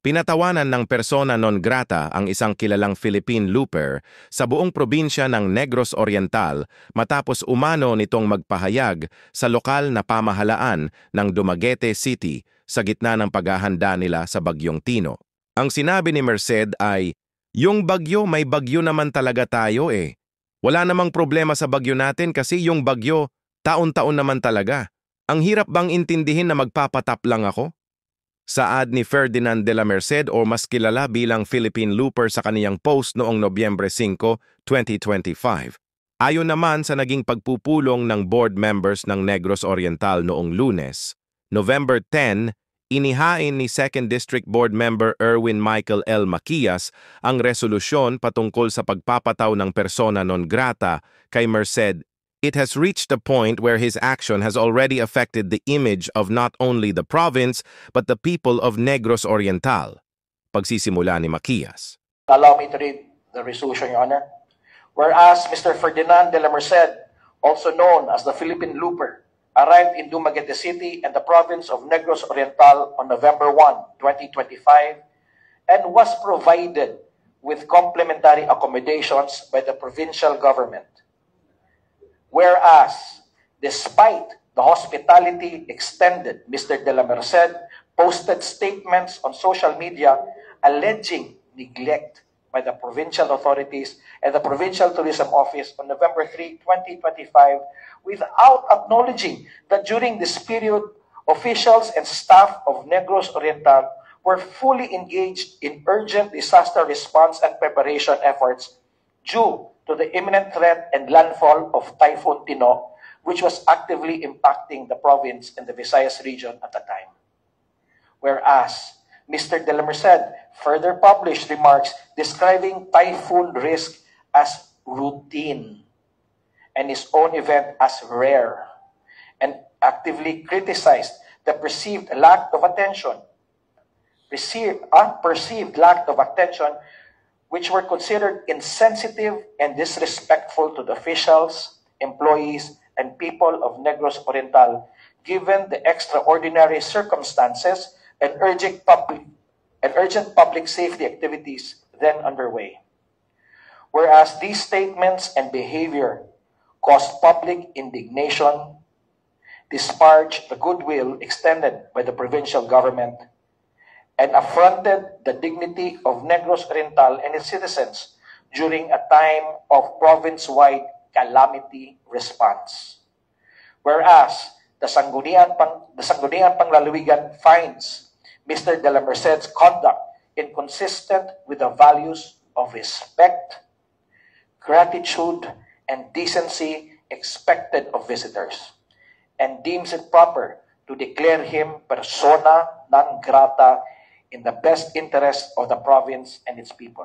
Pinatawanan ng persona non grata ang isang kilalang Philippine looper sa buong probinsya ng Negros Oriental matapos umano nitong magpahayag sa lokal na pamahalaan ng Dumaguete City sa gitna ng paghahanda nila sa Bagyong Tino. Ang sinabi ni Merced ay, "Yung bagyo, may bagyo naman talaga tayo eh. Wala namang problema sa bagyo natin kasi yung bagyo, taon-taon naman talaga. Ang hirap bang intindihin na magpapatap lang ako?" Saad ni Ferdinand de la Merced o mas kilala bilang Philippine Looper sa kaniyang post noong Nobyembre 5, 2025. Ayon naman sa naging pagpupulong ng board members ng Negros Oriental noong Lunes, November 10, inihain ni 2nd District Board Member Erwin Michael L. Macias ang resolusyon patungkol sa pagpapataw ng persona non grata kay Merced. It has reached a point where his action has already affected the image of not only the province but the people of Negros Oriental. Pagsisimula ni Macias. Allow me to read the resolution, Your Honor. Whereas Mr. Ferdinand de la Merced, also known as the Philippine Looper, arrived in Dumaguete City and the province of Negros Oriental on November 1, 2025, and was provided with complementary accommodations by the provincial government. Whereas, despite the hospitality extended, Mr. de la Merced posted statements on social media alleging neglect by the provincial authorities and the Provincial Tourism Office on November 3, 2025, without acknowledging that during this period, officials and staff of Negros Oriental were fully engaged in urgent disaster response and preparation efforts due to the imminent threat and landfall of Typhoon Tino, which was actively impacting the province and the Visayas region at the time. Whereas, Mr. de la Merced further published remarks describing typhoon risk as routine and his own event as rare, and actively criticized the perceived lack of attention, which were considered insensitive and disrespectful to the officials, employees, and people of Negros Oriental, given the extraordinary circumstances and urgent public safety activities then underway. Whereas these statements and behavior caused public indignation, disparaged the goodwill extended by the provincial government, and affronted the dignity of Negros Oriental and its citizens during a time of province-wide calamity response. Whereas the Sangguniang Panglalawigan finds Mr. de la Merced's conduct inconsistent with the values of respect, gratitude, and decency expected of visitors, and deems it proper to declare him persona non grata in the best interest of the province and its people.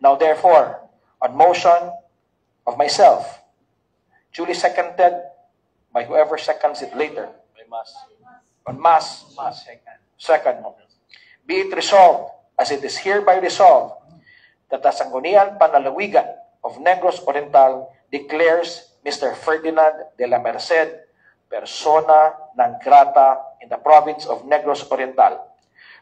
Now, therefore, on motion of myself, duly seconded by whoever seconds it later, second, be it resolved, as it is hereby resolved, that the Sangguniang Panlalawigan of Negros Oriental declares Mr. Ferdinand de la Merced persona non grata in the province of Negros Oriental.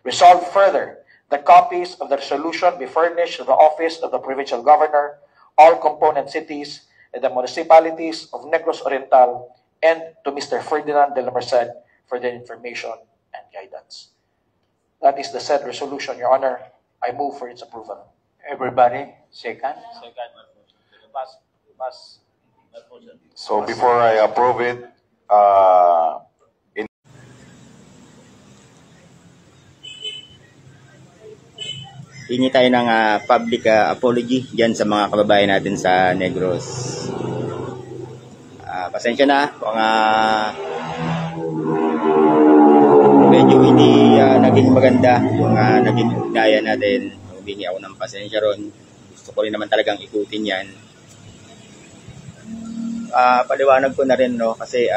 Resolved further, the copies of the resolution be furnished to the office of the provincial governor, all component cities, and the municipalities of Negros Oriental, and to Mr. Ferdinand de la Merced for their information and guidance. That is the said resolution, Your Honor. I move for its approval. Everybody, second? So before I approve it, hingi tayo ng public apology dyan sa mga kababayan natin sa Negros. Pasensya na kung medyo hindi naging maganda yung naging ugnayan natin. Humingi ako ng pasensya ron. Gusto ko rin naman talagang ikutin yan. Paliwanag ko na rin, no, kasi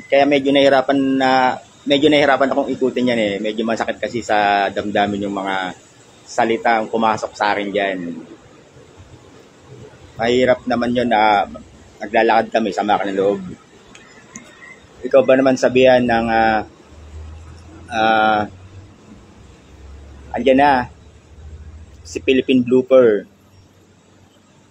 kaya medyo nahihirapan akong ikutin yan eh. Medyo masakit kasi sa damdamin yung mga salita ang pumasok sa akin dyan. Mahirap naman yun na naglalakad kami sa Makan ng Loob. ikaw ba naman sabihan ng andyan na si Philippine Blooper,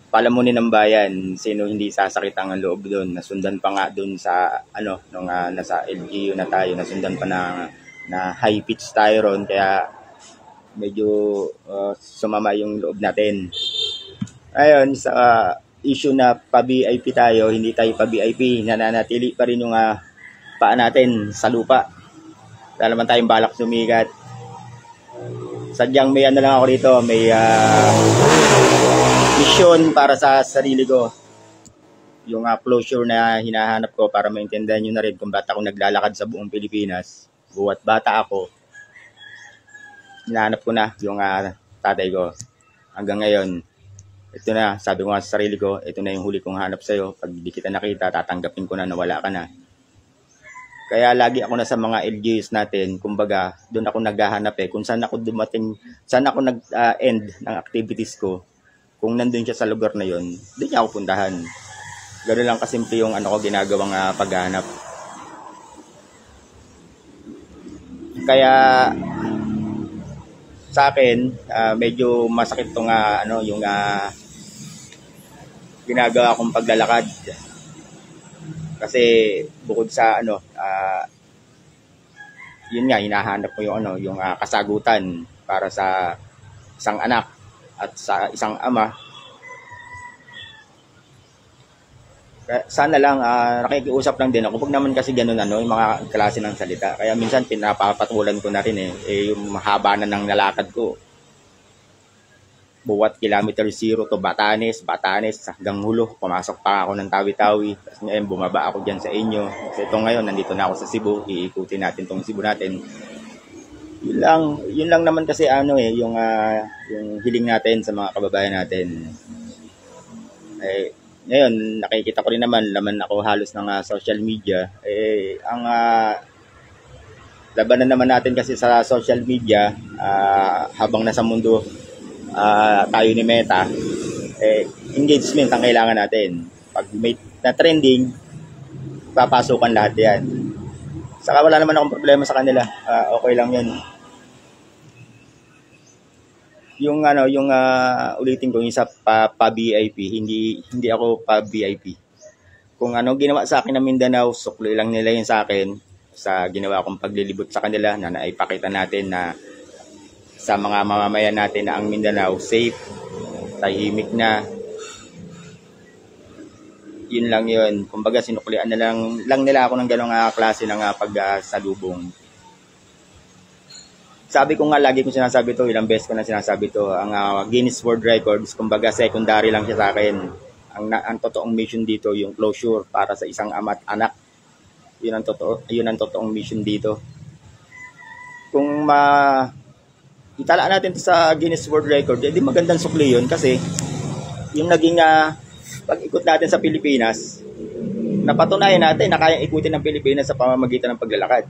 palamunin ng bayan, sino hindi sasakit ang loob doon. Nasundan pa nga doon sa nung nasa LGU na tayo, nasundan pa na high pitch tayo ron, kaya medyo sumama yung loob natin. Ayun, sa issue na pa-VIP tayo, hindi tayo pa-VIP, nananatili pa rin yung paa natin sa lupa. Wala naman tayong balak sumikat. Sadyang may lang ako rito, may mission para sa sarili ko. Yung closure na hinahanap ko para maintindihan nyo na rin kung ba't ako naglalakad sa buong Pilipinas. Buwat bata ako, hinahanap ko na yung tatay ko. Hanggang ngayon, ito na, sabi ko nga sa sarili ko, ito na yung huli kong hanap sa'yo. Pag di kita nakita, tatanggapin ko na nawala ka na. Kaya lagi ako na sa mga LGUs natin, kumbaga, doon ako naghahanap kung saan ako dumating, saan ako nag-end ng activities ko. Kung nandun siya sa lugar na yon, doon niya ako puntahan. Gano'n lang kasimple yung ko ginagawang paghahanap. Kaya sa akin, medyo masakit tong yung ginagawa kong paglalakad. Kasi bukod sa yun nga, hinahanap ko yung kasagutan para sa isang anak at sa isang ama. Sana lang nakikiusap lang din ako. Pag naman kasi ganun yung mga klase ng salita. Kaya minsan pinapapatulan ko na rin yung mahaba na ng lalakad ko. Buwat kilometer 0 to Batanes hanggang Hulo. Pumasok pa ako ng Tawi-Tawi. Tapos ngayon bumaba ako dyan sa inyo. Kasi ito ngayon, nandito na ako sa Cebu. Iikutin natin tong Cebu natin. Yun lang naman kasi yung hiling natin sa mga kababayan natin. Ngayon, nakikita ko rin naman, laman ako halos ng social media. Ang labanan naman natin kasi sa social media, habang nasa mundo tayo ni Meta, engagement ang kailangan natin. Pag may na trending, papasukan lahat yan. Saka wala naman akong problema sa kanila. Okay lang yun. Yung ulitin ko yung sa pa-VIP, hindi ako pa-VIP. Kung ginawa sa akin ng Mindanao, sukli lang nila yun sa akin sa ginawa kong paglilibot sa kanila na naipakita natin na sa mga mamamayan natin na ang Mindanao safe, tahimik na. Yun lang yun. Kumbaga sinuklian na lang nila ako ng ganong klase ng pagsalubong. Sabi ko nga, lagi kong sinasabi to, ilang beses ko na sinasabi to, ang Guinness World Records, kumbaga secondary lang siya sa akin. Ang totoong mission dito, yung closure para sa isang ama at anak. Yun ang totoong mission dito. Kung itala natin to sa Guinness World Record, di magandang sukli yun kasi yung naging pag-ikot natin sa Pilipinas, napatunayan natin na kayang ikutin ng Pilipinas sa pamamagitan ng paglalakad.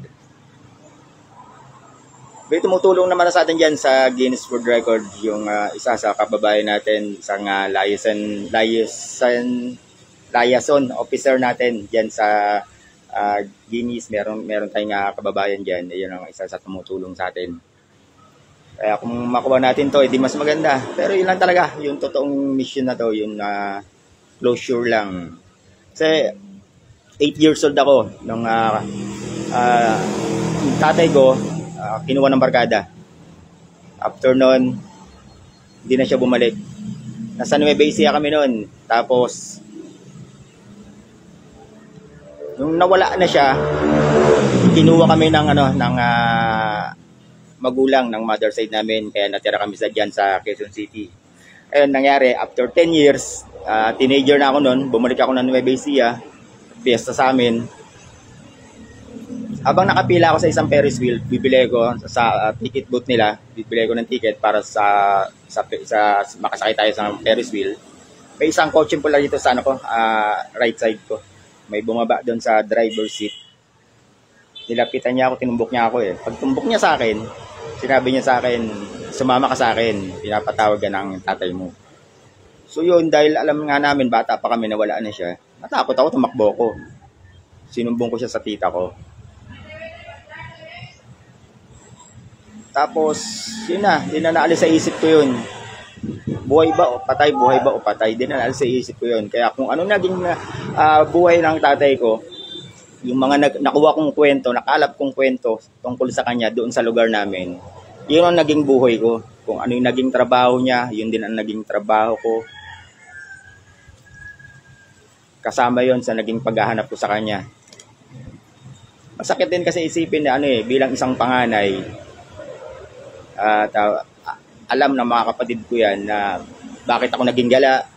May tumutulong naman sa atin dyan sa Guinness World Record yung isa sa kababayan natin, isang liaison officer natin dyan sa Guinness. Meron tayong kababayan dyan. Yun ang isa sa tumutulong sa atin. Kaya kung makuha natin to, di mas maganda. Pero yun lang talaga, yung totoong mission na to, yung closure lang. Kasi 8 years old ako nung tatay ko, kinuha ng barkada. After nun, hindi na siya bumalik. Nasa Nueva Ecija kami nun. Tapos, nung nawala na siya, kinuha kami ng magulang ng mother side namin. Kaya natira kami dyan sa Quezon City. Ayun, nangyari, after 10 years, teenager na ako nun, bumalik ako ng Nueva Ecija, fiesta sa amin. Habang nakapila ako sa isang Ferris wheel, bibili ko sa ticket booth nila, bibili ko ng ticket para sa makasakay tayo sa Ferris wheel. May isang kotse pala dito sa right side ko. May bumaba doon sa driver's seat. Nilapitan niya ako, tinumbok niya ako . Pag tumbok niya sa akin, sinabi niya sa akin, sumama ka sa akin, pinapatawag ka ng tatay mo. So yun, dahil alam nga namin, bata pa kami na wala na siya, natakot ako, tumakbo ko. Sinumbong ko siya sa tita ko. Tapos, yun na naalis sa isip ko yun. Buhay ba o patay, buhay ba o patay, di na naalis sa isip ko yun. Kaya kung ano naging buhay ng tatay ko, yung mga nakuha kong kwento, nakalap kong kwento tungkol sa kanya doon sa lugar namin, yun ang naging buhay ko. Kung ano yung naging trabaho niya, yun din ang naging trabaho ko. Kasama yon sa naging paghahanap ko sa kanya. Masakit din kasi isipin na bilang isang panganay, at alam ng mga kapatid ko yan na bakit ako naging gala,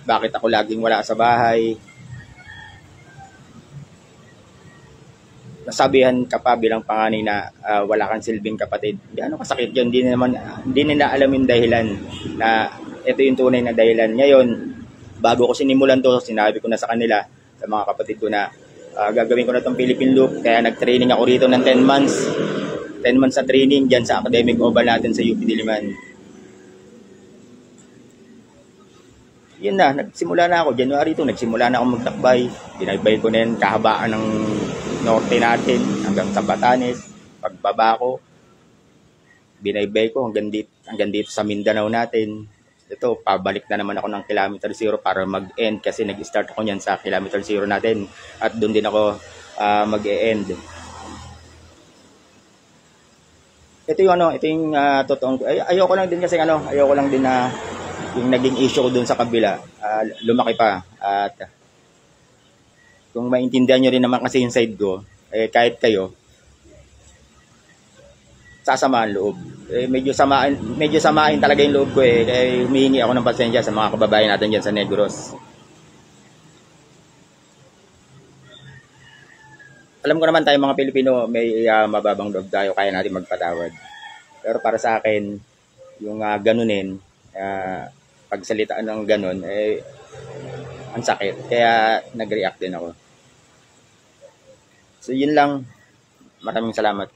bakit ako laging wala sa bahay. Nasabihan ka pa bilang panganay na wala kang silbing kapatid. Ano kasakit yun? Hindi nila alam yung dahilan na ito yung tunay na dahilan. Ngayon, bago ko sinimulan to, sinabi ko na sa kanila, sa mga kapatid ko na gagawin ko na itong Philippine Loop. Kaya nag-training ako rito ng 10 months. 10 months sa training dyan sa academic oval natin sa UP Diliman. Yun na, nagsimula na ako. January 2, nagsimula na ako magtakbay. Binaybay ko na yun, kahabaan ng norte natin hanggang sa Batanes. Pagbaba ko, binaybay ko hanggang dito sa Mindanao natin. Ito, pabalik na naman ako ng kilometer 0 para mag-end kasi nag-start ako niyan sa kilometer 0 natin. At doon din ako mag-e-end. Ito yung totoong, ayoko lang din kasi ayoko lang din na yung naging issue ko doon sa kabila, lumaki pa. At kung maintindihan nyo rin naman kasi yung side ko, kahit kayo, sasama ang loob. Medyo samain talaga yung loob ko kaya humihingi ako ng pasensya sa mga kababayan natin dyan sa Negros. Alam ko naman tayo mga Pilipino, may mababang loob tayo, kaya natin magpatawad. Pero para sa akin, yung ganunin, pagsalitaan ng ganun, ang sakit. Kaya nag-react din ako. So yun lang. Maraming salamat.